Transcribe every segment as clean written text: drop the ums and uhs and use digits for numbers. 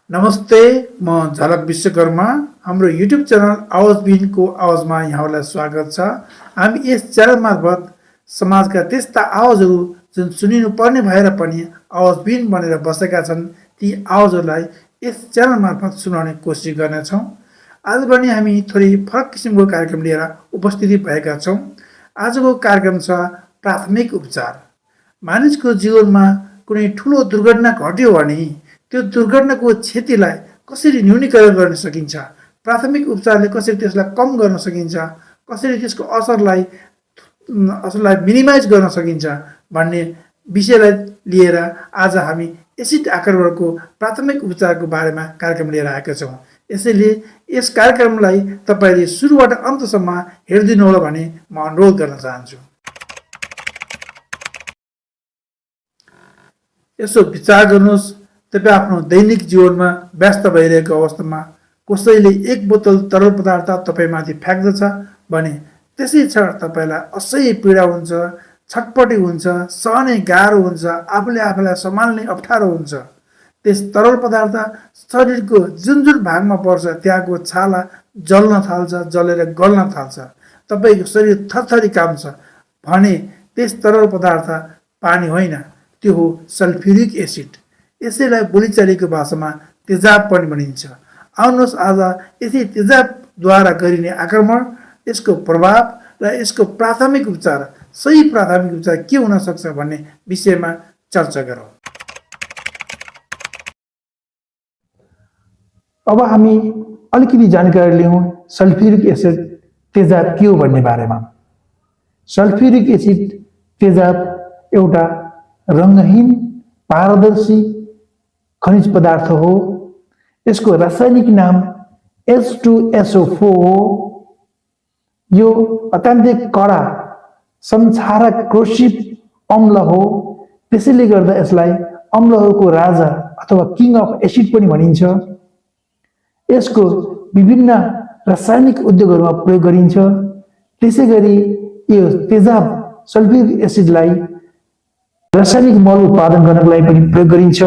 नमस्ते, म झलक विश्वकर्मा। हाम्रो युट्युब च्यानल आवाजबिनको आवाजमा यहाँहरूलाई स्वागत छ। हामी यस च्यानल मार्फत समाजका त्यस्ता आवाजहरू जुन सुनिनु पर्ने भएर पनि आवाजबिन बनेर बसेका छन्, ती आवाजहरूलाई यस च्यानल मार्फत सुनाउने कोसिस गर्नेछौँ। आज पनि हामी थोरै फरक किसिमको कार्यक्रम लिएर उपस्थिति भएका छौँ। आजको कार्यक्रम छ प्राथमिक उपचार। मानिसको जीवनमा कुनै ठुलो दुर्घटना घट्यो भने त्यो दुर्घटनाको क्षतिलाई कसरी न्यूनीकरण गर्न सकिन्छ, प्राथमिक उपचारले कसरी त्यसलाई कम गर्न सकिन्छ, कसरी त्यसको असरलाई मिनिमाइज गर्न सकिन्छ भन्ने विषयलाई लिएर आज हामी एसिड आक्रमणको प्राथमिक उपचारको बारेमा कार्यक्रम लिएर आएका छौँ। यसैले यस कार्यक्रमलाई तपाईले सुरुबाट अन्तसम्म हेरिदिनु होला भन्ने म अनुरोध गर्न चाहन्छु। यसो विचार गर्नुहोस्, तपाईँ आफ्नो दैनिक जीवनमा व्यस्त भइरहेको अवस्थामा कसैले एक बोतल तरल पदार्थ तपाईँमाथि फ्याँक्दछ भने त्यसै क्षण तपाईँलाई असह्य पीडा हुन्छ, छटपटी हुन्छ, सहनै गाह्रो हुन्छ, आफूलाई सम्हाल्ने अप्ठ्यारो हुन्छ। त्यस तरल पदार्थ शरीरको जुन जुन भागमा पर्छ त्यहाँको छाला जल्न थाल्छ, जलेर गल्न थाल्छ, तपाईँको शरीर थरथरी काम्छ भने त्यस तरल पदार्थ पानी होइन, त्यो हो सल्फ्युरिक एसिड। यसैलाई बोलीचालीको भाषामा तेजाब पनि भनिन्छ। आउनुहोस् आज यसै तेजाबद्वारा गरिने आक्रमण, यसको प्रभाव र यसको प्राथमिक उपचार, सही प्राथमिक उपचार के हुन सक्छ भन्ने विषयमा चर्चा गरौँ। अब हामी अलिकति जानकारी लियौँ सल्फ्युरिक एसिड तेजाब के हो भन्ने बारेमा। सल्फ्युरिक एसिड तेजाब एउटा रङ्गहीन पारदर्शी खनिज पदार्थ हो। यसको रासायनिक नाम H2SO4 हो। यो अत्यन्तै कडा संक्षारक क्रोसिव अम्ल हो। त्यसैले गर्दा यसलाई अम्लहरूको राजा अथवा किङ अफ एसिड पनि भनिन्छ। यसको विभिन्न रासायनिक उद्योगहरूमा प्रयोग गरिन्छ। त्यसैगरी यो तेजाब सल्फ्युरिक एसिडलाई रासायनिक मल उत्पादन गर्नको लागि पनि प्रयोग गरिन्छ।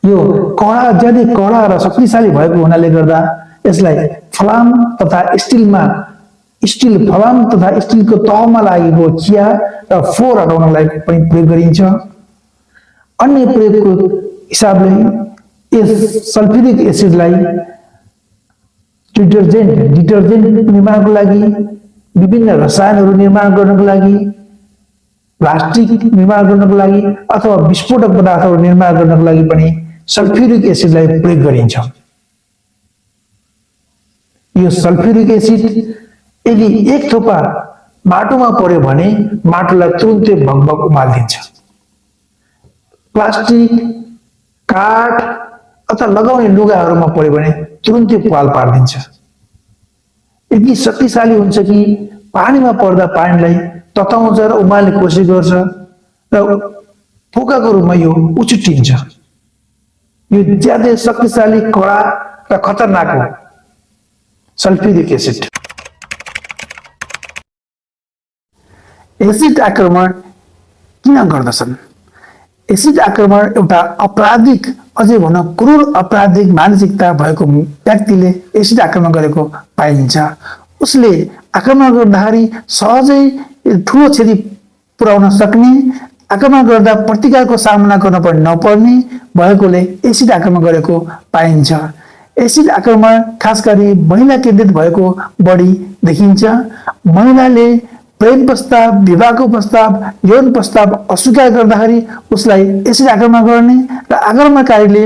यो ज्यादै कडा र शक्तिशाली भएको हुनाले गर्दा यसलाई फलाम तथा स्टिल फलाम तथा स्टिलको तहमा लागेको चिया र फोहोर हटाउनलाई पनि प्रयोग गरिन्छ। अन्य प्रयोगको हिसाबले यस सल्फ्युरिक एसिडलाई डिटर्जेन्ट निर्माणको लागि, विभिन्न रसायनहरू निर्माण गर्नको लागि, प्लास्टिक निर्माण गर्नको लागि अथवा विस्फोटक पदार्थहरू निर्माण गर्नको लागि पनि सल्फ्युरिक एसिडलाई प्रयोग गरिन्छ। यो सल्फ्युरिक एसिड यदि एक थोपा माटोमा पर्यो भने माटोलाई तुरुन्तै भगभग उमालिदिन्छ। प्लास्टिक, काठ अथवा लगाउने लुगाहरूमा पर्यो भने तुरुन्तै पाल पारिदिन्छ। यति शक्तिशाली हुन्छ कि पानीमा पर्दा पानीलाई तताउँछ र उमाल्ने कोसिस गर्छ र फोकाको रूपमा यो उछिट्टिन्छ। यो ज्यादै शक्तिशाली, कडा र खतरनाक हो सल्फ्युरिक एसिड। एसिड आक्रमण किन गर्दछन्? एसिड आक्रमण एउटा अपराधिक, अझै भनौँ क्रूर अपराधिक मानसिकता भएको व्यक्तिले एसिड आक्रमण गरेको पाइन्छ। उसले आक्रमण गर्दाखेरि सहजै ठुलो क्षति पुर्याउन सक्ने, आक्रमण गर्दा प्रतिकारको सामना गर्न पनि नपर्ने भएकोले एसिड आक्रमण गरेको पाइन्छ। एसिड आक्रमण खास गरी महिला केन्द्रित भएको बढी देखिन्छ। महिलाले प्रेम प्रस्ताव, विवाहको प्रस्ताव, यौन प्रस्ताव अस्वीकार गर्दाखेरि उसलाई एसिड आक्रमण गर्ने र आक्रमणकारीले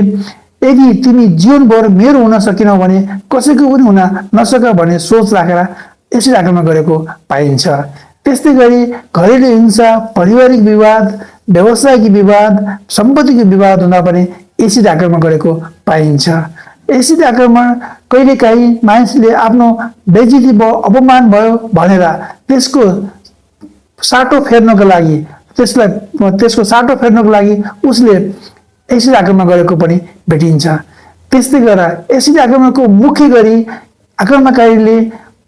यदि तिमी जीवनभर मेरो हुन सकेनौ भने कसैको पनि हुन नसक भन्ने सोच राखेर एसिड आक्रमण गरेको पाइन्छ। त्यस्तै गरी घरेलु हिंसा, पारिवारिक विवाद, व्यवसायिक विवाद, सम्पत्तिको विवाद हुँदा पनि एसिड आक्रमण गरेको पाइन्छ। एसिड आक्रमण कहिलेकाहीँ मानिसले आफ्नो बेइज्जती भयो, अपमान भयो भनेर त्यसको साटो फेर्नको लागि उसले एसिड आक्रमण गरेको पनि भेटिन्छ। त्यस्तै गरेर एसिड आक्रमणको मुख्य गरी आक्रमणकारीले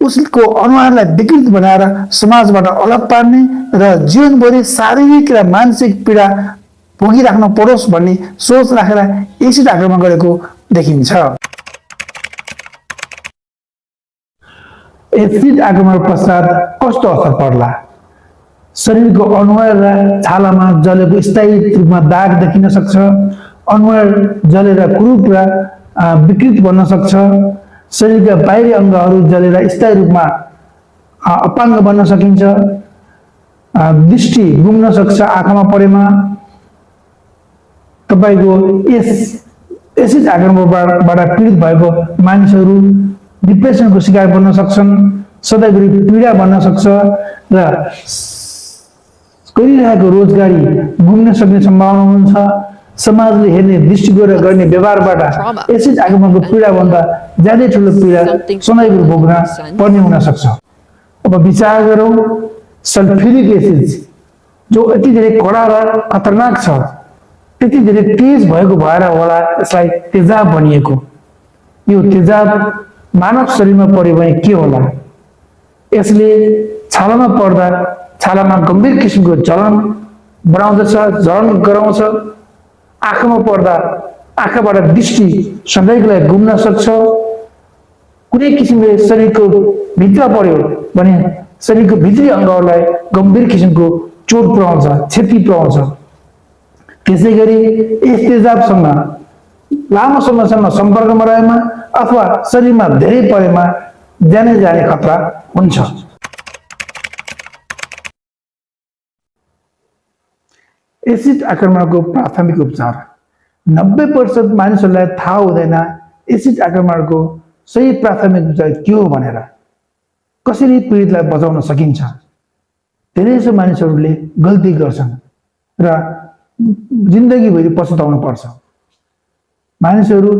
उसको अनुहारलाई विकृत बनाएर समाजबाट अलग पार्ने र जीवनभरि शारीरिक र मानसिक पीडा भोगिराख्नु परोस् भन्ने सोच राखेर एसिड आक्रमण गरेको देखिन्छ। एसिड आक्रमण पश्चात कस्तो असर पर्ला? शरीरको अनुहार र छालामा जलेको स्थायी रूपमा दाग देखिन सक्छ। अनुहार जलेर कुरूप र विकृत बन्न सक्छ। शरीरका बाहिरी अङ्गहरू जलेर स्थायी रूपमा अपाङ्ग बन्न सकिन्छ। दृष्टि गुम्न सक्छ आँखामा परेमा। तपाईको यस एसिड आक्रमणबाट पीडित भएको मानिसहरू डिप्रेसनको शिकार बन्न सक्छन्, सधैँभरि पीडा बन्न सक्छ र गरिरहेको रोजगारी गुम्न सक्ने सम्भावना हुन्छ। समाजले हेर्ने दृष्टिकोण र गर्ने व्यवहारबाट एसिड आक्रमणको पीडाभन्दा ज्यादै ठुलो पीडा सधैँभरि भोग्न पर्ने हुन सक्छ। अब विचार गरौँ, सल्फ्युरिक एसिड जो यति धेरै कडा र खतरनाक छ, त्यति धेरै तेज भएको भएर होला यसलाई तेजाब भनिएको। यो तेजाब मानव शरीरमा पर्यो भने के होला? यसले छालामा पर्दा छालामा गम्भीर किसिमको जलन बनाउँदछ, जलन गराउँछ। आँखामा पर्दा आँखाबाट दृष्टि सधैँको लागि गुम्न सक्छ। कुनै किसिमले शरीरको भित्र पर्यो भने शरीरको भित्री अङ्गहरूलाई गम्भीर किसिमको चोट पुर्याउँछ, क्षति पुर्याउँछ। त्यसै गरी यस तेजाबसँग लामो समयसम्म सम्पर्कमा रहेमा अथवा शरीरमा धेरै परेमा जाने जाने खतरा हुन्छ। एसिड आक्रमणको प्राथमिक उपचार। 90% मानिसहरूलाई थाहा हुँदैन एसिड आक्रमणको सही प्राथमिक उपचार के हो भनेर। कसरी पीडितलाई बचाउन सकिन्छ? धेरैजसो मानिसहरूले गल्ती गर्छन् र जिन्दगीभरि पछुताउनु पर्छ। मानिसहरू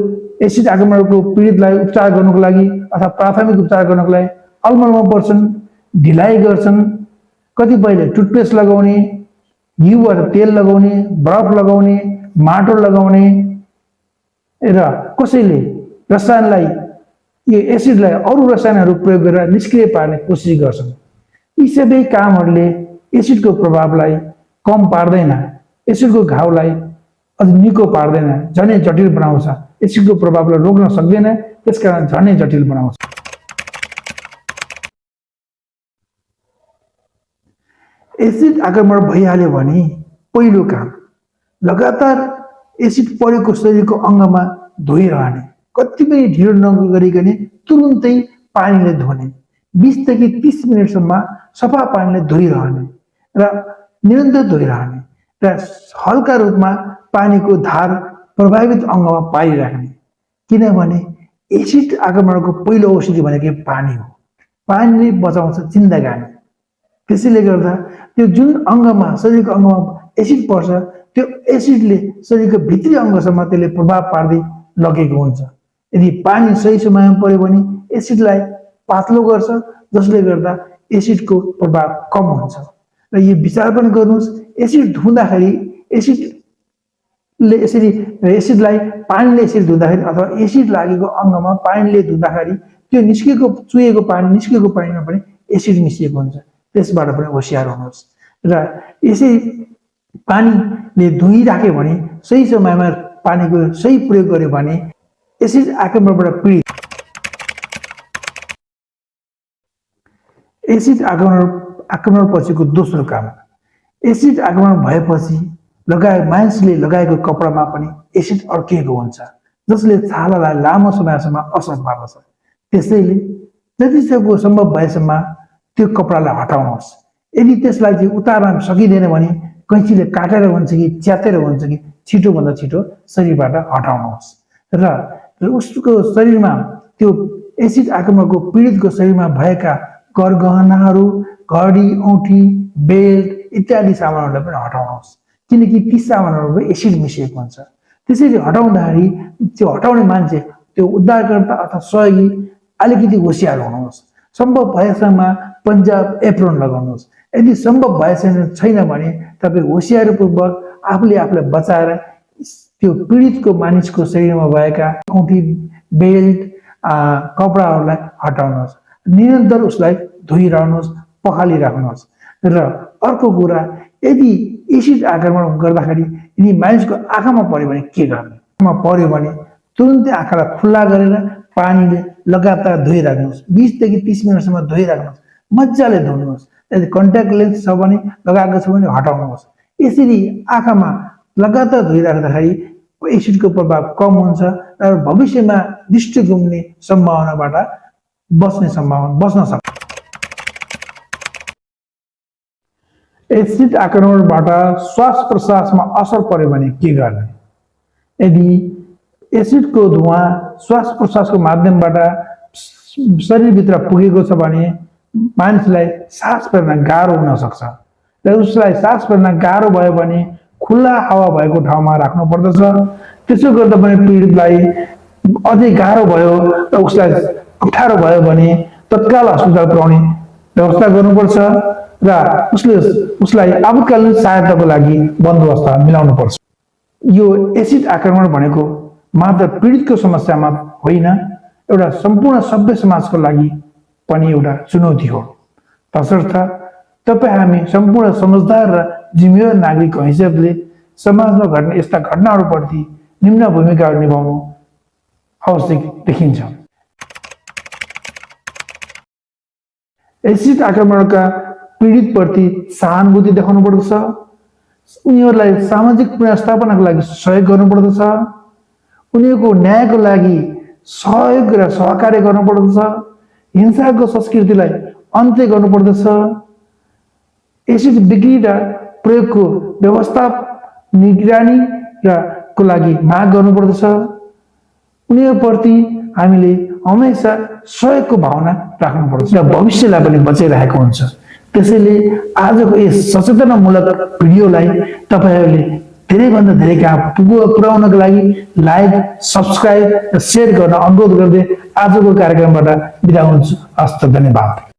एसिड आक्रमणको पीडितलाई उपचार गर्नको लागि अथवा प्राथमिक उपचार गर्नको लागि अलमलमा पर्छन्, ढिलाइ गर्छन्। कतिपयले टुथपेस्ट लगाउने, घिउबाट तेल लगाउने, बरफ लगाउने, माटो लगाउने र कसैले रसायनलाई यो एसिडलाई अरू रसायनहरू प्रयोग गरेर निष्क्रिय पार्ने कोसिस गर्छन्। यी सबै कामहरूले एसिडको प्रभावलाई कम पार्दैन, एसिडको घाउलाई अझ निको पार्दैन, झनै जटिल बनाउँछ। एसिडको प्रभावलाई रोक्न सक्दैन, त्यसकारण झनै जटिल बनाउँछ। एसिड आक्रमण भइहाल्यो भने पहिलो काम लगातार एसिड परेको शरीरको अङ्गमा धोइरहने, कति पनि ढिलो नगरिकन तुरुन्तै पानीले धुने, 20 देखि 30 मिनटसम्म सफा पानीले धोइरहने र निरन्तर धोइरहने र हल्का रूपमा पानीको धार प्रभावित अङ्गमा पारिराख्ने। किनभने एसिड आक्रमणको पहिलो औषधि भनेको पानी हो। पानीले बचाउँछ जिन्दगानी। त्यसैले गर्दा त्यो जुन अङ्गमा शरीरको अङ्गमा एसिड पर्छ त्यो एसिडले शरीरको भित्री अङ्गसम्म त्यसले प्रभाव पार्दै लगेको हुन्छ। यदि पानी सही समयमा पर्यो भने एसिडलाई पातलो गर्छ, जसले गर्दा एसिडको प्रभाव कम हुन्छ। र यो विचार पनि गर्नुहोस्, एसिड धुँदाखेरि एसिडले यसरी एसिडलाई पानीले यसरी धुँदाखेरि अथवा एसिड लागेको अङ्गमा पानीले धुँदाखेरि त्यो चुहेको पानी निस्केको पानीमा पनि एसिड मिसिएको हुन्छ। त्यसबाट पनि होसियार हुनुहोस्। र यसै पानीले धोइराख्यो भने सही समयमा पानीको सही प्रयोग गर्यो भने एसिड आक्रमणबाट पीडित। एसिड आक्रमण पछिको दोस्रो काम, एसिड आक्रमण भएपछि मानिसले लगाएको कपडामा पनि एसिड अड्किएको हुन्छ, जसले छालालाई लामो समयसम्म असर पार्दछ। त्यसैले जतिसक्दो सम्भव भएसम्म त्यो कपडालाई हटाउनुहोस्। यदि त्यसलाई चाहिँ उतार्न सकिँदैन भने कैँचीले काटेर हुन्छ कि च्यातेर हुन्छ कि छिटोभन्दा छिटो शरीरबाट हटाउनुहोस्। र उसको शरीरमा त्यो एसिड आक्रमणको पीडितको शरीरमा भएका गरगहनाहरू, घडी, औँठी, बेल्ट इत्यादि सामानहरूलाई पनि हटाउनुहोस्, किनकि ती सामानहरूमा एसिड मिसिएको हुन्छ। त्यसरी हटाउँदाखेरि त्यो हटाउने मान्छे, त्यो उद्धारकर्ता अथवा सहयोगी अलिकति होसियार हुनुहोस्। सम्भव भएसम्म पन्जाब एप्रोन लगाउनुहोस्। यदि सम्भव छैन भने तपाईँ होसियारपूर्वक आफूलाई बचाएर त्यो पीडितको मानिसको शरीरमा भएका औँठी, बेल्ट, कपडाहरूलाई हटाउनुहोस्। निरन्तर उसलाई धोइरहनुहोस्, पखालिराख्नुहोस्। र अर्को कुरा, यदि एसिड आक्रमण गर्दाखेरि यदि मानिसको आँखामा पर्यो भने के गर्ने? आँखामा पर्यो भने तुरुन्तै आँखालाई खुल्ला गरेर पानीले लगातार धोइराख्नुहोस्। 20 देखि 30 मिनटसम्म धोइराख्नुहोस्। मजाले धुनुहोस्। यदि कन्ट्याक्ट लेन्स छ भने लगाएको छ भने हटाउनुहोस्। यसरी आँखामा लगातार धोइराख्दाखेरि एसिडको प्रभाव कम हुन्छ र भविष्यमा दृष्टि गुम्ने सम्भावनाबाट बस्न सक्छ। एसिड आक्रमणबाट श्वास प्रश्वासमा असर पर्यो भने के गर्ने? यदि एसिडको धुवा श्वास प्रश्वासको माध्यमबाट शरीरभित्र पुगेको छ भने मानिसलाई सास फेर्न गाह्रो हुन सक्छ र उसलाई सास फेर्न गाह्रो भयो भने खुल्ला हावा भएको ठाउँमा राख्नु पर्दछ। त्यसो गर्दा पनि पीडितलाई अझै गाह्रो भयो र उसलाई अप्ठ्यारो भयो भने तत्काल अस्पताल पुर्याउने व्यवस्था गर्नुपर्छ र उसलाई आपतकालीन सहायताको लागि बन्दोबस्त मिलाउनु पर्छ। यो एसिड आक्रमण भनेको मात्र पीडितको समस्यामा होइन, एउटा सम्पूर्ण सभ्य समाजको लागि पनि एउटा चुनौती हो। तसर्थ तपाईँ हामी सम्पूर्ण समझदार र जिम्मेवार नागरिकको हिसाबले समाजमा घट्ने यस्ता घटनाहरूप्रति निम्न भूमिकाहरू निभाउनु आवश्यक देखिन्छ। एसिड आक्रमणका पीडितप्रति सहानुभूति देखाउनु पर्दछ। उनीहरूलाई सामाजिक पुनर्स्थापनाको लागि सहयोग गर्नुपर्दछ। उनीहरूको न्यायको लागि सहयोग र सहकार्य गर्नुपर्दछ। हिंसाको संस्कृतिलाई अन्त्य गर्नुपर्दछ। एसिड बिक्री र प्रयोगको व्यवस्था निगरानी को लागि माग गर्नुपर्दछ। उनीहरूप्रति हामीले हमेसा सहयोगको भावना राख्नुपर्छ र भविष्यलाई पनि बचाइरहेको हुन्छ। त्यसैले आजको यस सचेतनामूलक भिडियोलाई तपाईहरूले धेरैभन्दा धेरै कहाँ पुर्याउनको लागि लाइक, सब्सक्राइब र सेयर गर्न अनुरोध गर्दै आजको कार्यक्रमबाट बिदा हुन्छु। हस्त, धन्यवाद।